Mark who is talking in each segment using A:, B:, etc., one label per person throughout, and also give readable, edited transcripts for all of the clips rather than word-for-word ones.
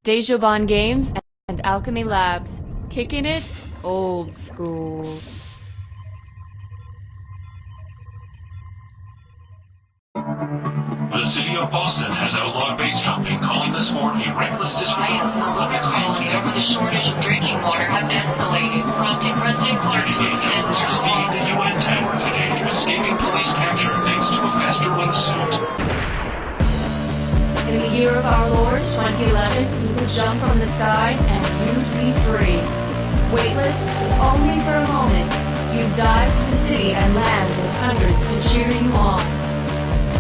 A: Dejoban Games and Alchemy Labs. Kicking it old school.
B: The city of Boston has outlawed base jumping, calling the sport a reckless disregard
C: Riots in the
B: for
C: local
B: public
C: colony
B: safety.
C: over the shortage of drinking water have escalated, prompting President Clark to extend
B: Protesters being the UN tower today, escaping police capture thanks to a faster wingsuit.
A: In the year of our Lord, 2011, you could jump from the skies and you'd be free. Weightless, if only for a moment, you'd dive through the city and land with hundreds to cheer you on.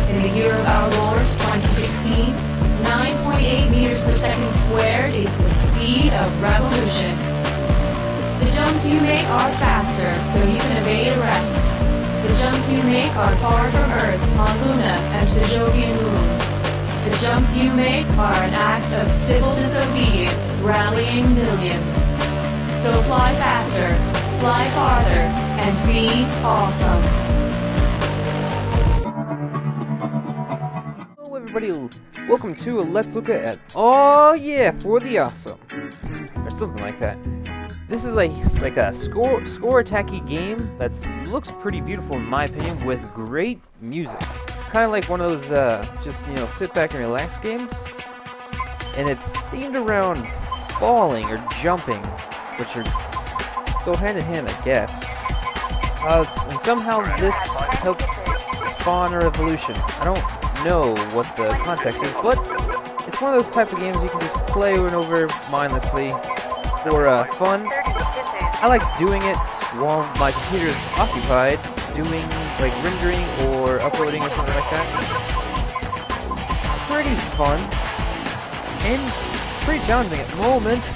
A: In the year of our Lord, 2016, 9.8 meters per second squared is the speed of revolution. The jumps you make are faster, so you can evade arrest. The jumps you make are far from Earth, on Luna, and to the Jovian moons. The jumps you make are an act of civil disobedience, rallying millions. So fly faster, fly farther, and be awesome.
D: Hello everybody, welcome to Let's Look at Oh yeah, for the awesome, or something like that. This is like a score attacky game that looks pretty beautiful in my opinion, with great music. Kind of like one of those just sit back and relax games, and it's themed around falling or jumping, which go hand in hand, I guess. And somehow this helps spawn a revolution. I don't know what the context is, but it's one of those type of games you can just play over and over mindlessly for fun. I like doing it while my computer is occupied, doing like rendering or uploading or something like that. Pretty fun and pretty challenging at moments.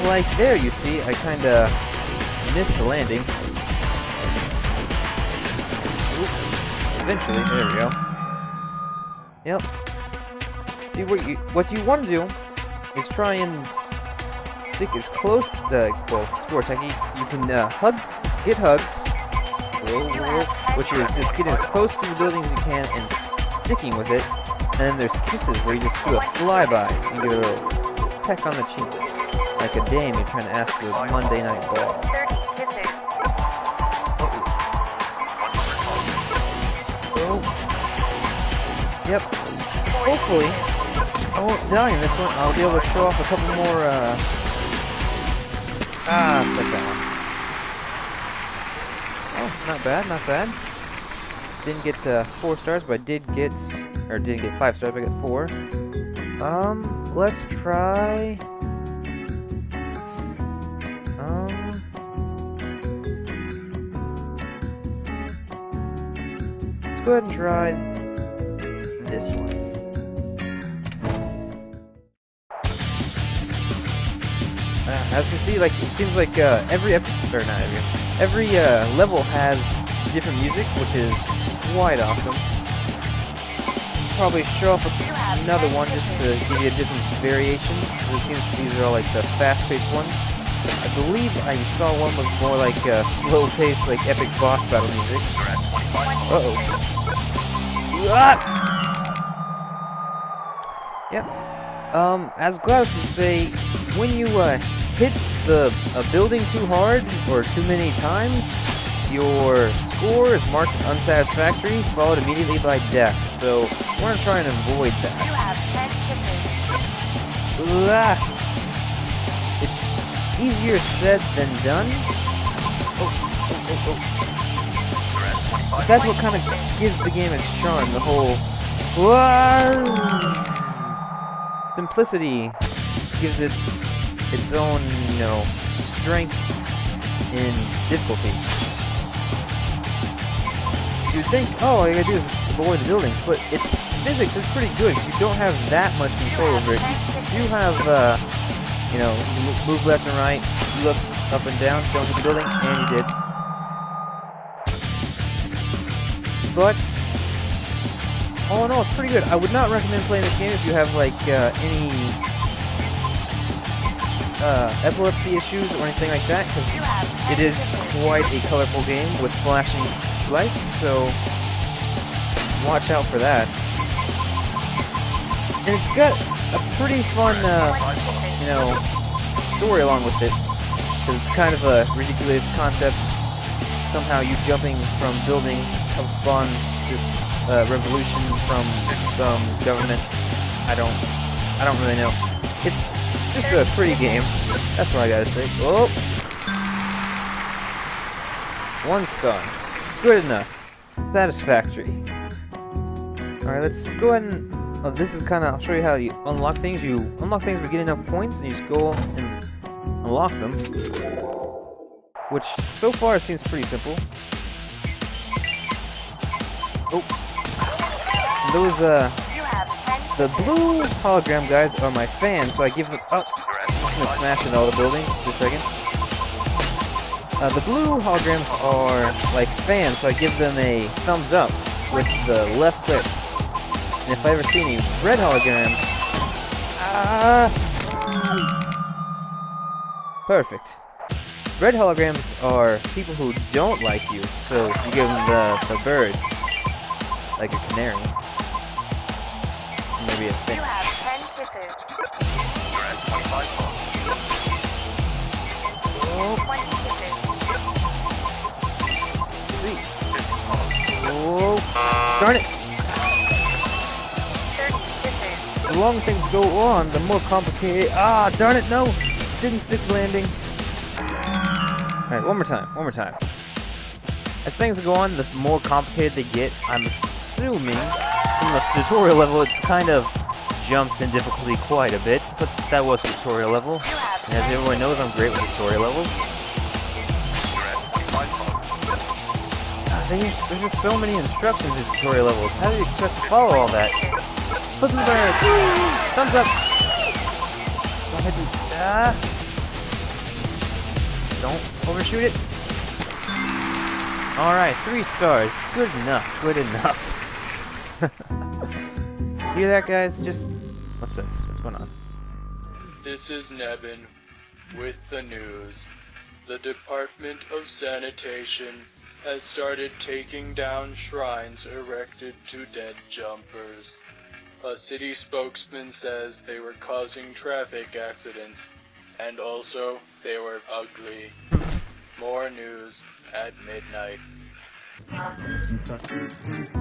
D: Like there, you see, I kinda missed the landing. Oop. Eventually, there we go. Yep. See, what you want to do is try and stick as close to the score technique. You can get hugs, which is just getting as close to the building as you can and sticking with it. And then there's kisses where you just do a flyby and give it a little peck on the cheek, like a dame you're trying to ask for a Monday night ball. Yep. Hopefully, I won't die in this one. I'll be able to show off a couple more, set that one. Oh, not bad, not bad. Didn't get 4 stars, but I didn't get 5 stars, but I got 4. Let's try... let's go ahead and try this one. As you can see, like, it seems like every episode, or not every level has different music, which is quite awesome. Probably show off another one just to give you a different variation. It seems these are all like the fast-paced ones. I believe I saw one was more like slow-paced, like epic boss battle music. Uh-oh. Yep. As Gladys would say, when you hit a building too hard or too many times, your score is marked unsatisfactory, followed immediately by death. So we're gonna try and avoid that.
C: You have 10 kisses.
D: It's easier said than done. But that's what kind of gives the game its charm. The whole simplicity gives its own, strength in difficulty. You'd think, oh, all you gotta do is avoid the buildings, but its physics is pretty good. You don't have that much control over it. You have, you can move left and right, look up and down, don't hit the building, and you did. But all in all, it's pretty good. I would not recommend playing this game if you have like any epilepsy issues or anything like that, because it is quite a colorful game with flashing lights, so watch out for that. And it's got a pretty fun, you know, story along with it. Because it's kind of a ridiculous concept. Somehow you jumping from buildings helps spawn this revolution from some government. I don't really know. It's just a pretty game. That's what I gotta say. Oh! 1 star. Good enough. Satisfactory. Alright, let's go ahead and... Oh, this is kind of... I'll show you how you unlock things. You unlock things by getting enough points, and you just go and unlock them. Which, so far, seems pretty simple. Oh. And those, the blue hologram guys are my fans, so I give them... Oh! I'm gonna smash into all the buildings. Just a second. The blue holograms are like fans, so I give them a thumbs up with the left click. And if I ever see any red holograms, perfect. Red holograms are people who don't like you, so you give them the bird, like a canary, maybe a finch. Oh, darn it! The longer things go on, the more complicated. Ah, darn it! No, didn't stick landing. All right, one more time. As things go on, the more complicated they get. I'm assuming from the tutorial level, it's kind of jumped in difficulty quite a bit, but that was the tutorial level. And as everyone knows, I'm great with tutorial levels. There's just so many instructions in tutorial levels. How do you expect to follow all that? Flip the bird! Thumbs up! Go ahead and... Don't overshoot it. Alright, 3 stars. Good enough. Hear that, guys? Just... What's this? What's going on?
E: This is Nebin with the news. The Department of Sanitation has started taking down shrines erected to dead jumpers. A city spokesman says they were causing traffic accidents, and also they were ugly. More news at midnight.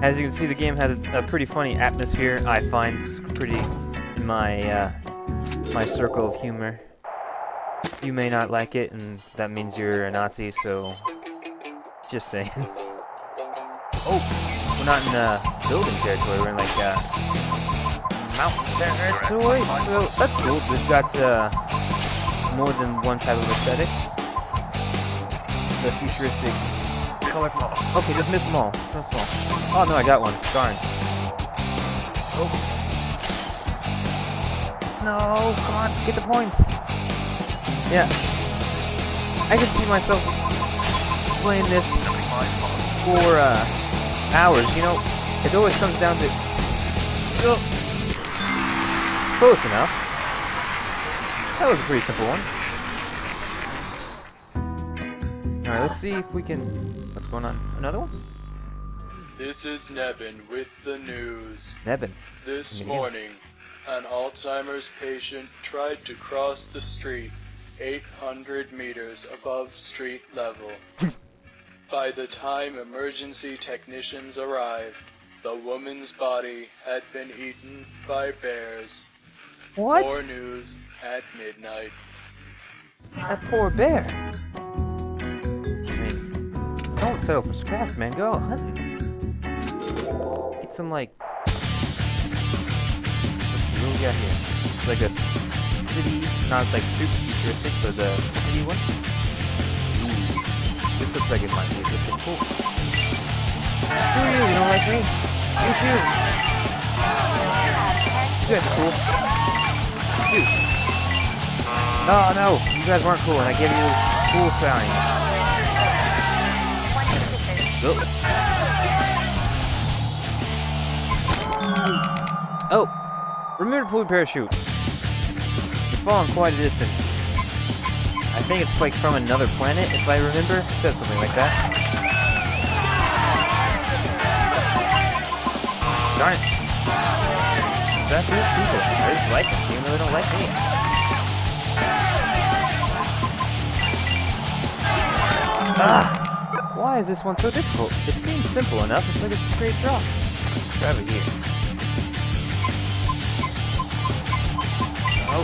D: As you can see, the game has a pretty funny atmosphere. I find it's pretty in my my circle of humor. You may not like it, and that means you're a Nazi, so just saying. Oh, we're not in building territory, we're in like mountain territory, so that's cool. We've got more than one type of aesthetic. The futuristic, colorful. Okay, just miss them all. Miss them all. Oh no, I got one. Darn. Oh. No, come on, get the points. Yeah. I can see myself playing this for hours, you know. It always comes down to close enough. That was a pretty simple one. Alright, let's see if we can... What's going on? Another one?
E: This is Nebin with the news.
D: Nebin.
E: This morning, an Alzheimer's patient tried to cross the street 800 meters above street level. By the time emergency technicians arrived, the woman's body had been eaten by bears.
D: What?
E: More news at midnight.
D: That poor bear. I mean, don't settle for scraps, man. Go out hunting. Get some, like... Let's see, what we got here? It's like a city, not like super futuristic, but the city one. Ooh. This looks like it might be a bit cool. Screw you, you don't like me? You too. You guys are cool. Shoot. Oh no, you guys weren't cool, and I gave you a cool sign. Oh, remember to pull your parachute. You're falling quite a distance. I think it's like from another planet, if I remember. It said something like that. Darn it. That's it, people. I just like them, even though they don't like me. Ah! Why is this one so difficult? It seems simple enough, it's like a straight drop. Grab it here. Oh.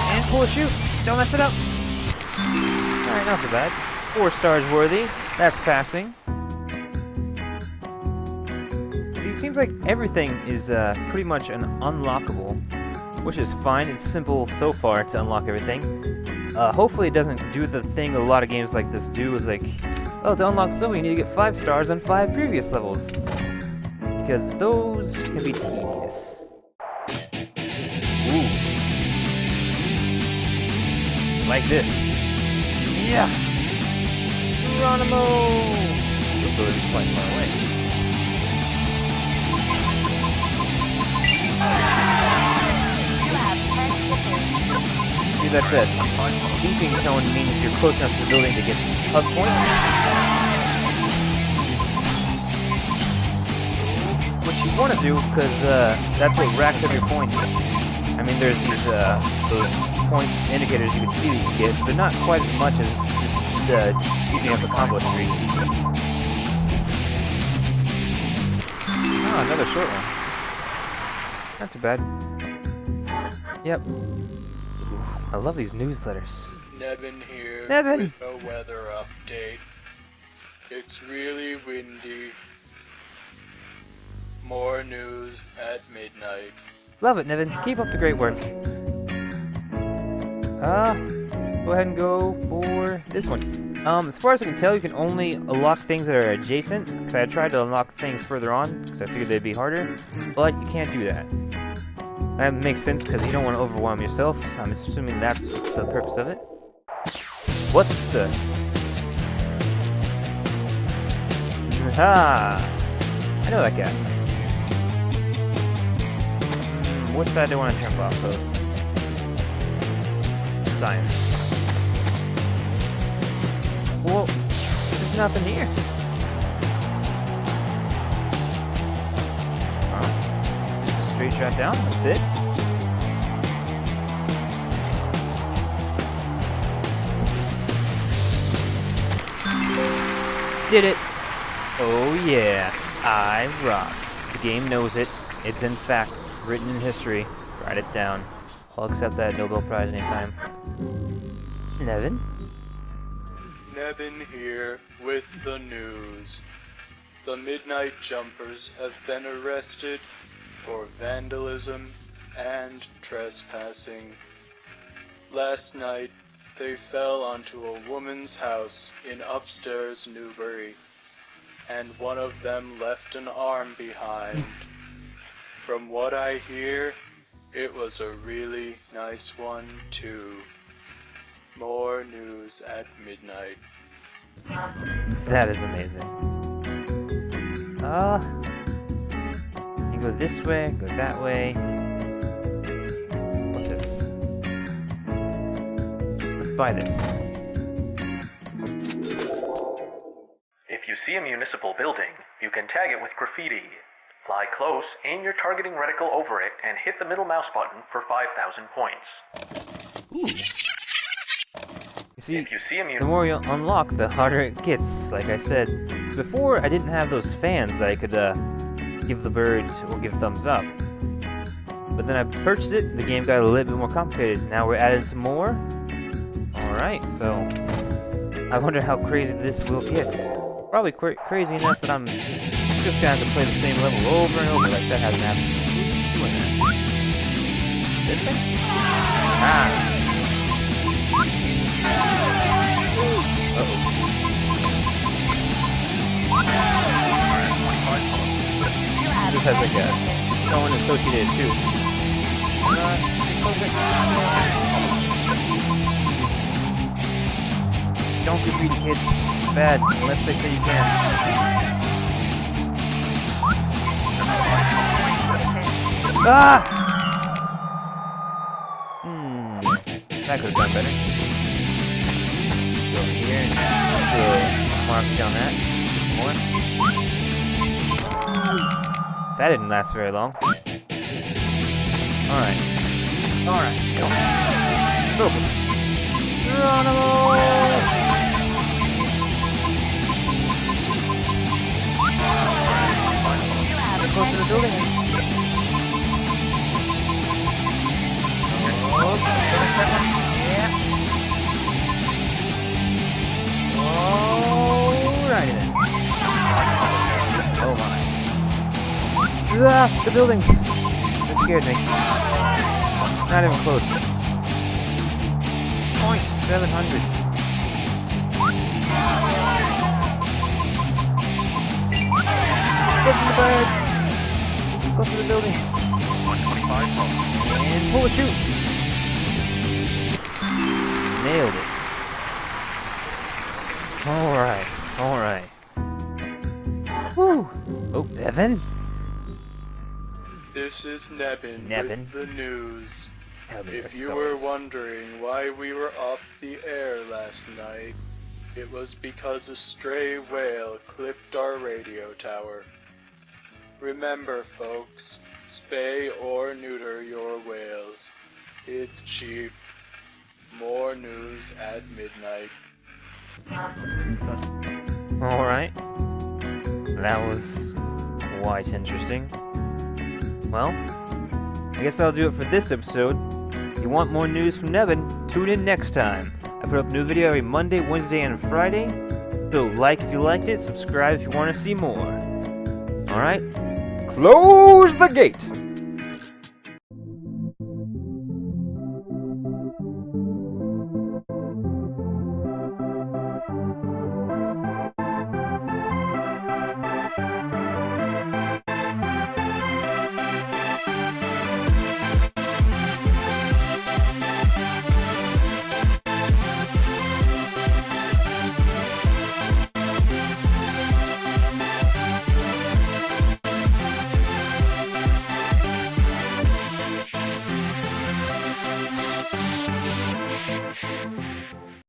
D: Okay, and pull a shoot. Don't mess it up. Alright, not so bad. 4 stars worthy. That's passing. See, it seems like everything is pretty much an unlockable, which is fine. It's simple so far to unlock everything. Hopefully it doesn't do the thing a lot of games like this do, is like, oh, to unlock this level you need to get 5 stars on 5 previous levels. Because those can be tedious. Ooh. Like this. Yeah! Geronimo! This building is quite far away. See, that's it. Beeping tone means you're close enough to the building to get hug points. What you want to do, because that's what racks up your points. I mean, there's these those point indicators you can see that you can get, but not quite as much as just keeping up a combo streak. Oh, another short one. Not too bad. Yep. I love these newsletters.
E: Nevin here
D: Nevin.
E: with a weather update. It's really windy. More news at midnight.
D: Love it, Nevin. Keep up the great work. Go ahead and go for this one. As far as I can tell, you can only unlock things that are adjacent, because I tried to unlock things further on, because I figured they'd be harder, but you can't do that. That makes sense, because you don't want to overwhelm yourself. I'm assuming that's the purpose of it. What the? Ha! I know that guy. What side do I want to jump off of? Science. Well, there's nothing here. Oh, just a straight shot down, that's it. Did it! Oh yeah, I rock. The game knows it. It's in facts, written in history. Write it down. I'll accept that Nobel Prize anytime. Nevin?
E: Nevin here with the news. The Midnight Jumpers have been arrested for vandalism and trespassing. Last night, they fell onto a woman's house in upstairs Newbury, and one of them left an arm behind. From what I hear, it was a really nice one, too. More news at midnight.
D: That is amazing. You go this way, go that way. What's this? Let's buy this.
B: If you see a municipal building, you can tag it with graffiti. Fly close, aim your targeting reticle over it, and hit the middle mouse button for 5,000 points.
D: Ooh. You see, the more you unlock, the harder it gets, like I said. Before, I didn't have those fans that I could give the bird or give thumbs up. But then I purchased it, the game got a little bit more complicated. Now we're adding some more. Alright, so I wonder how crazy this will get. Probably crazy enough that I'm just gonna have to play the same level over and over, like that hasn't happened. Who's doing that? This thing? Ah. Uh-oh. This has like a tone associated too. Don't graffiti, kids. It's bad, unless they say you can. Ah! That could have gone better. Go here and do a mark down that. More. That didn't last very long. Alright. Alright, go. Focus. Geronimo! Close to the building. Yeah. Alrighty then. Oh my. Ah, the buildings. That scared me. Not even close. 0.700. Get in the bag. Go to the building. 125 and pull the chute. Nailed it. Alright. Woo! Oh, Evan?
E: This is Nebin
D: Nebin.
E: with the news.
D: Tell me
E: If
D: the
E: you were
D: stories.
E: wondering why we were off the air last night, it was because a stray whale clipped our radio tower. Remember, folks, spay or neuter your whales. It's cheap. More news at midnight.
D: Alright. That was quite interesting. Well, I guess I'll do it for this episode. If you want more news from Nevin, tune in next time. I put up a new video every Monday, Wednesday, and Friday. So like if you liked it, subscribe if you want to see more. Alright? Close the gate!